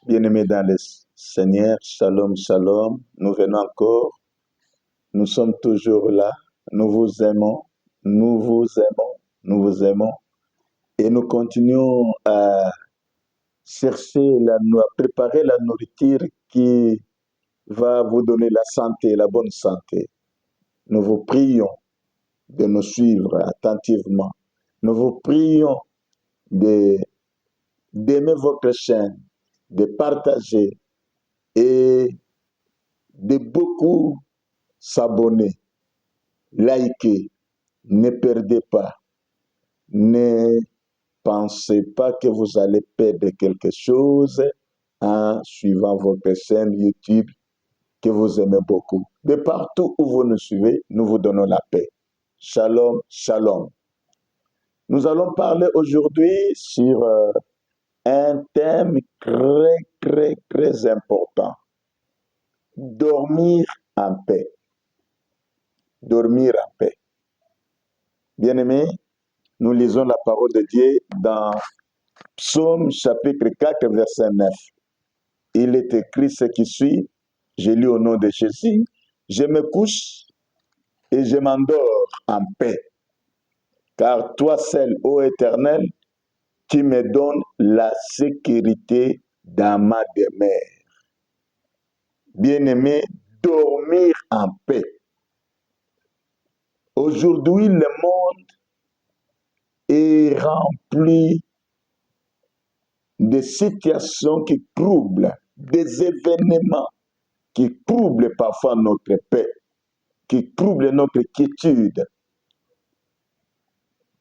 Bien-aimés dans le Seigneur, shalom, shalom. Nous venons encore. Nous sommes toujours là. Nous vous aimons. Nous vous aimons. Nous vous aimons. Et nous continuons à chercher, à préparer la nourriture qui va vous donner la santé, la bonne santé. Nous vous prions de nous suivre attentivement. Nous vous prions d'aimer votre chaîne, de partager et de beaucoup s'abonner, liker. Ne perdez pas. Ne pensez pas que vous allez perdre quelque chose en suivant votre chaîne YouTube que vous aimez beaucoup. De partout où vous nous suivez, nous vous donnons la paix. Shalom, shalom. Nous allons parler aujourd'hui sur un thème très important. Dormir en paix. Dormir en paix. Bien-aimés, nous lisons la parole de Dieu dans Psaume chapitre 4, verset 9. Il est écrit ce qui suit. Je lis au nom de Jésus. Je me couche et je m'endors en paix. Car toi seul, ô Éternel, tu me donnes la sécurité dans ma demeure. Bien-aimé, dormir en paix. Aujourd'hui, le monde est rempli de situations qui troublent, des événements qui troublent parfois notre paix, qui troublent notre quiétude.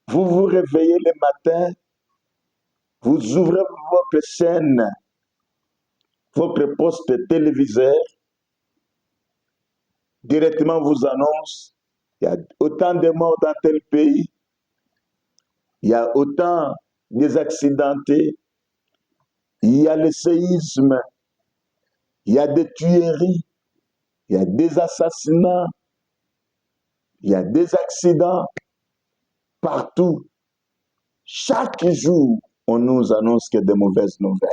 Vous vous réveillez le matin, vous ouvrez votre chaîne, votre poste téléviseur, directement vous annonce, il y a autant de morts dans tel pays, il y a autant des accidentés, il y a le séisme, il y a des tueries, il y a des assassinats, il y a des accidents partout. Chaque jour, on nous annonce que de mauvaises nouvelles.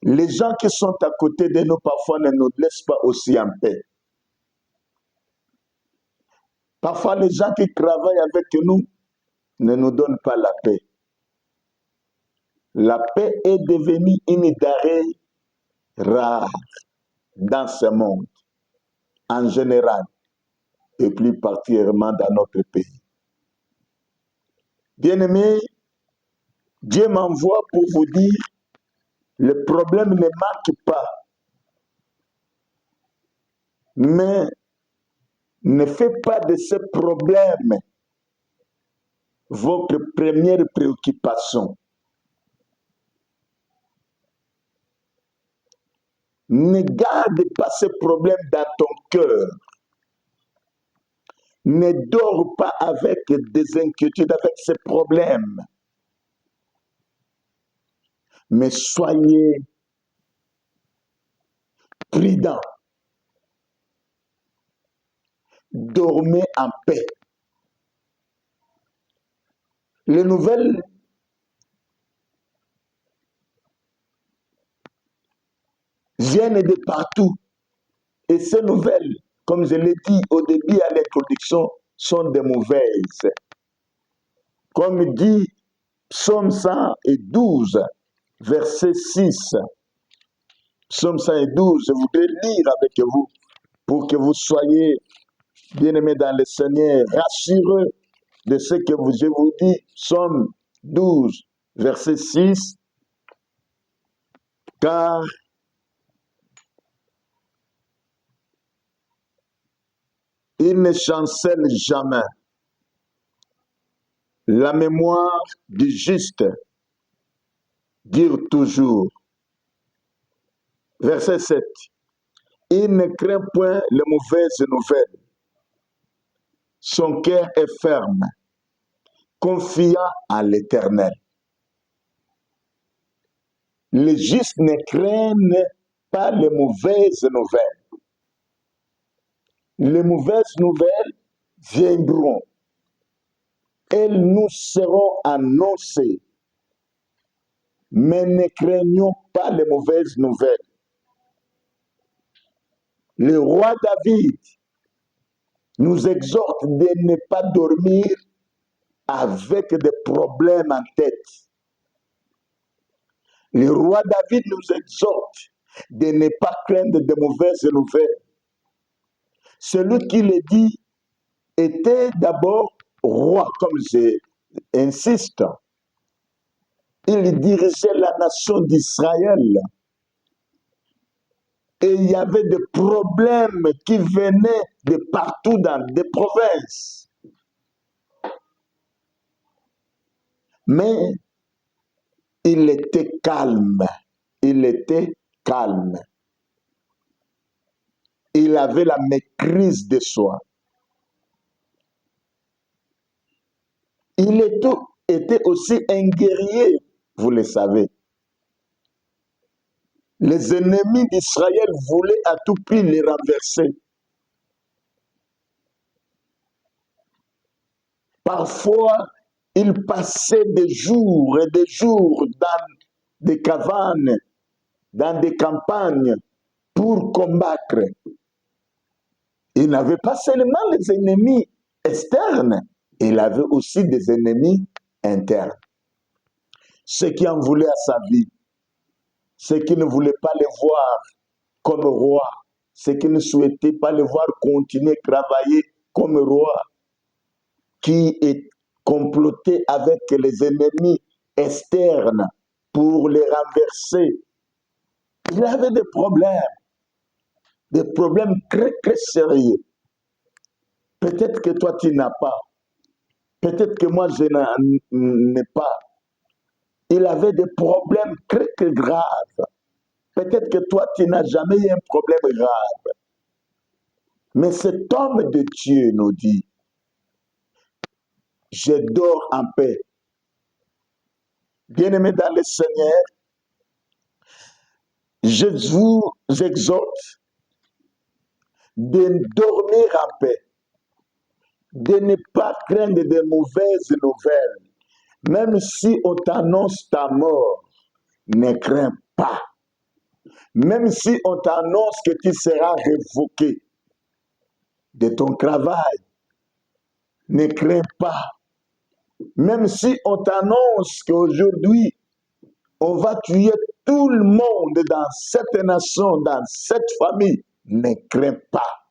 Les gens qui sont à côté de nous, parfois, ne nous laissent pas aussi en paix. Parfois, les gens qui travaillent avec nous ne nous donnent pas la paix. La paix est devenue une denrée rare dans ce monde, en général, et plus particulièrement dans notre pays. Bien-aimés, Dieu m'envoie pour vous dire, le problème ne manque pas, mais ne faites pas de ce problème votre première préoccupation. Ne garde pas ce problème dans ton cœur. Ne dors pas avec des inquiétudes, avec ces problèmes. Mais soyez prudents. Dormez en paix. Les nouvelles viennent de partout. Et ces nouvelles, comme je l'ai dit au début à l'introduction, sont des mauvaises. Comme dit Psaume 112, verset 6. Psaume 112, je voudrais lire avec vous pour que vous soyez bien-aimés dans le Seigneur, rassureux de ce que je vous dis. Psaume 12, verset 6. Car il ne chancelle jamais. La mémoire du juste dure toujours. Verset 7. Il ne craint point les mauvaises nouvelles. Son cœur est ferme, confiant en l'Éternel. Les justes ne craignent pas les mauvaises nouvelles. Les mauvaises nouvelles viendront. Elles nous seront annoncées. Mais ne craignons pas les mauvaises nouvelles. Le roi David nous exhorte de ne pas dormir avec des problèmes en tête. Le roi David nous exhorte de ne pas craindre de mauvaises nouvelles. Celui qui le dit était d'abord roi, comme j'insiste. Il dirigeait la nation d'Israël. Et il y avait des problèmes qui venaient de partout dans des provinces. Mais il était calme. Il était calme. Il avait la maîtrise de soi. Il était aussi un guerrier, vous le savez. Les ennemis d'Israël voulaient à tout prix les renverser. Parfois, il passait des jours et des jours dans des cavernes, dans des campagnes, pour combattre. Il n'avait pas seulement les ennemis externes, il avait aussi des ennemis internes. Ceux qui en voulaient à sa vie, ceux qui ne voulaient pas le voir comme roi, ceux qui ne souhaitaient pas le voir continuer à travailler comme roi, qui est comploté avec les ennemis externes pour les renverser. Il avait des problèmes très, très sérieux. Peut-être que toi, tu n'as pas. Peut-être que moi, je n'en ai pas. Il avait des problèmes très, très graves. Peut-être que toi, tu n'as jamais eu un problème grave. Mais cet homme de Dieu nous dit, je dors en paix. Bien-aimés dans le Seigneur, je vous exhorte de dormir en paix, de ne pas craindre de mauvaises nouvelles. Même si on t'annonce ta mort, ne crains pas. Même si on t'annonce que tu seras révoqué de ton travail, ne crains pas. Même si on t'annonce qu'aujourd'hui, on va tuer tout le monde dans cette nation, dans cette famille, ne crains pas.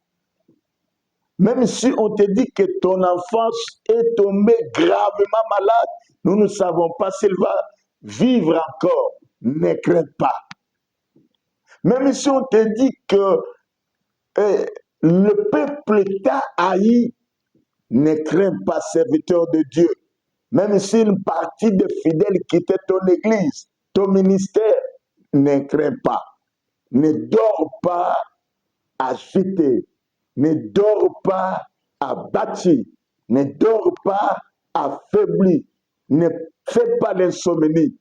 Même si on te dit que ton enfant est tombé gravement malade, nous ne savons pas s'il va vivre encore, ne crains pas. Même si on te dit que le peuple t'a haï, ne crains pas, serviteur de Dieu. Même si une partie des fidèles quittait ton église, ton ministère, ne crains pas. Ne dors pas agité. Ne dors pas abattu. Ne dors pas affaibli. Ne fais pas l'insomnie.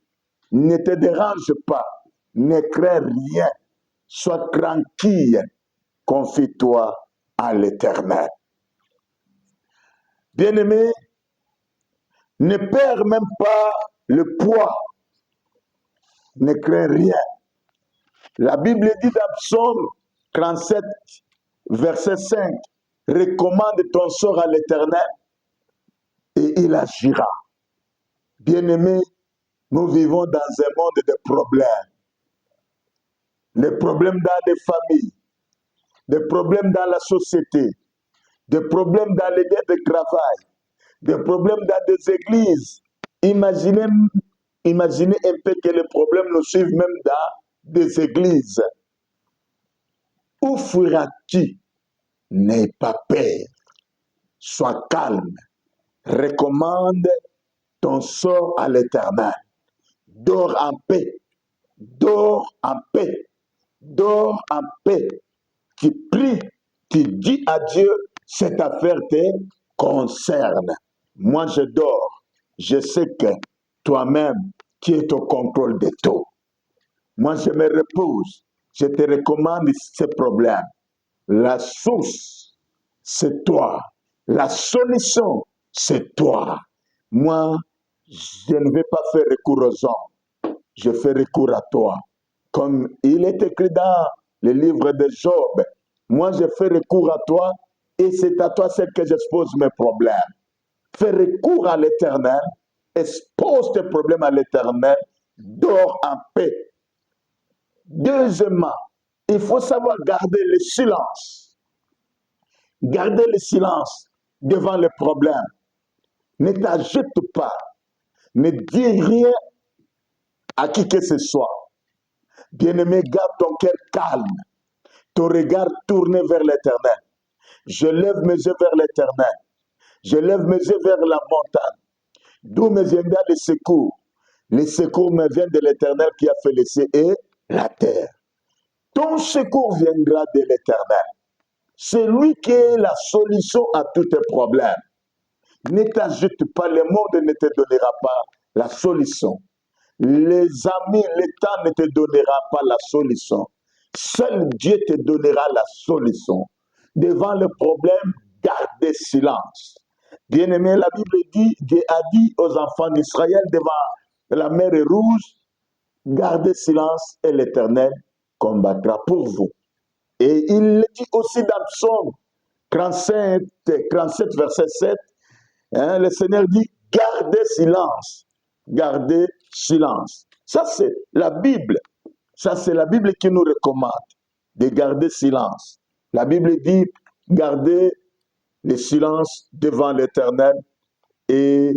Ne te dérange pas. Ne crains rien. Sois tranquille. Confie-toi à l'Éternel. Bien-aimé, ne perds même pas le poids. Ne crains rien. La Bible dit dans Psaume 37, verset 5, recommande ton sort à l'Éternel et il agira. Bien-aimés, nous vivons dans un monde de problèmes. Des problèmes dans les familles, des problèmes dans la société, des problèmes dans les lieux de travail, des problèmes dans des églises. Imaginez un peu que les problèmes nous suivent même dans des églises. Où fuiras-tu? N'aie pas peur. Sois calme. Recommande ton sort à l'Éternel. Dors en paix. Dors en paix. Dors en paix. Tu pries, tu dis à Dieu, cette affaire te concerne. Moi, je dors. Je sais que toi-même, tu es au contrôle de tout. Moi, je me repose. Je te recommande ces problèmes. La source, c'est toi. La solution, c'est toi. Moi, je ne vais pas faire recours aux hommes. je fais recours à toi. Comme il est écrit dans le livre de Job, moi je fais recours à toi et c'est à toi seul que j'expose mes problèmes. Fais recours à l'Éternel, expose tes problèmes à l'Éternel, dors en paix. Deuxièmement, il faut savoir garder le silence. Garder le silence devant les problèmes. Ne t'agite pas. Ne dis rien à qui que ce soit. Bien-aimé, garde ton cœur calme, ton regard tourné vers l'Éternel. Je lève mes yeux vers l'Éternel. Je lève mes yeux vers la montagne. D'où me viendra le secours? Le secours me vient de l'Éternel qui a fait les cieux et la terre. Ton secours viendra de l'Éternel. C'est lui qui est la solution à tous tes problèmes. Ne t'agite pas, le monde ne te donnera pas la solution. Les amis, le temps ne te donnera pas la solution. Seul Dieu te donnera la solution. Devant le problème, gardez silence. Bien-aimé, la Bible dit, Dieu a dit aux enfants d'Israël devant la mer Rouge, gardez silence et l'Éternel combattra pour vous. Et il le dit aussi dans Psaume 37, verset 7, hein, le Seigneur dit, gardez silence, gardez silence. Ça, c'est la Bible. Ça, c'est la Bible qui nous recommande de garder silence. La Bible dit, gardez le silence devant l'Éternel et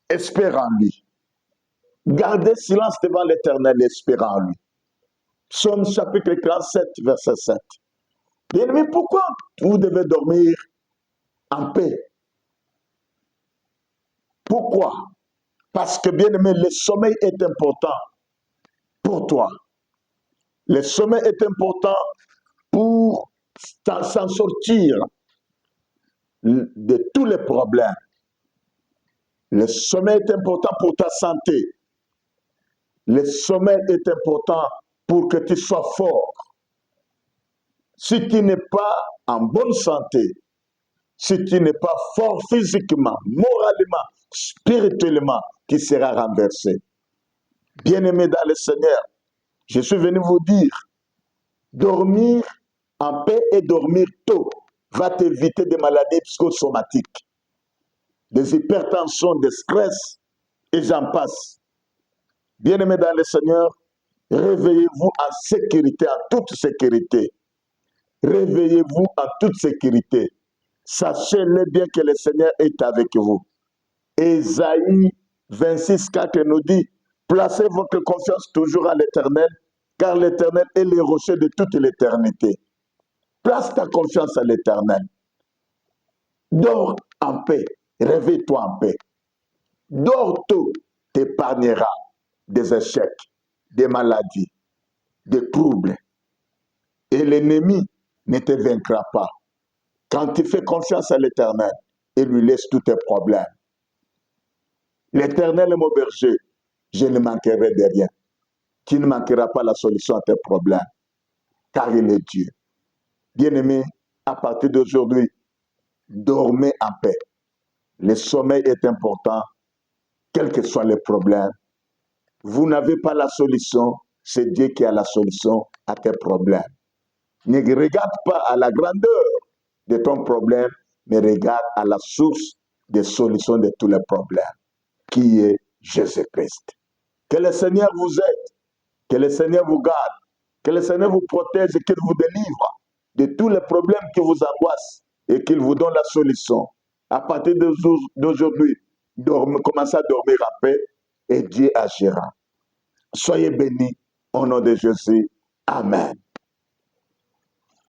espère en lui. Gardez silence devant l'Éternel et espère en lui. Psaume chapitre 37, verset 7. Bien-aimé, pourquoi vous devez dormir en paix? Pourquoi? Parce que, bien-aimé, le sommeil est important pour toi. Le sommeil est important pour s'en sortir de tous les problèmes. Le sommeil est important pour ta santé. Le sommeil est important pour que tu sois fort. Si tu n'es pas en bonne santé, si tu n'es pas fort physiquement, moralement, spirituellement, tu seras renversé. Bien-aimé dans le Seigneur, je suis venu vous dire, dormir en paix et dormir tôt va t'éviter des maladies psychosomatiques, des hypertensions, des stress, et j'en passe. Bien-aimé dans le Seigneur, réveillez-vous en sécurité, en toute sécurité. Réveillez-vous en toute sécurité. Sachez-le bien que le Seigneur est avec vous. Ésaïe 26, 4 nous dit, placez votre confiance toujours à l'Éternel, car l'Éternel est le rocher de toute l'éternité. Place ta confiance à l'Éternel. Dors en paix, réveille-toi en paix. Dors tôt, t'épargnera des échecs, des maladies, des troubles. Et l'ennemi ne te vaincra pas. Quand tu fais confiance à l'Éternel, il lui laisse tous tes problèmes. L'Éternel est mon berger, je ne manquerai de rien. Tu ne manqueras pas la solution à tes problèmes, car il est Dieu. Bien-aimé, à partir d'aujourd'hui, dormez en paix. Le sommeil est important, quels que soient les problèmes. Vous n'avez pas la solution, c'est Dieu qui a la solution à tes problèmes. Ne regarde pas à la grandeur de ton problème, mais regarde à la source des solutions de tous les problèmes, qui est Jésus-Christ. Que le Seigneur vous aide, que le Seigneur vous garde, que le Seigneur vous protège et qu'il vous délivre de tous les problèmes qui vous angoissent et qu'il vous donne la solution. À partir d'aujourd'hui, commencez à dormir en paix et Dieu agira. Soyez bénis au nom de Jésus. Amen.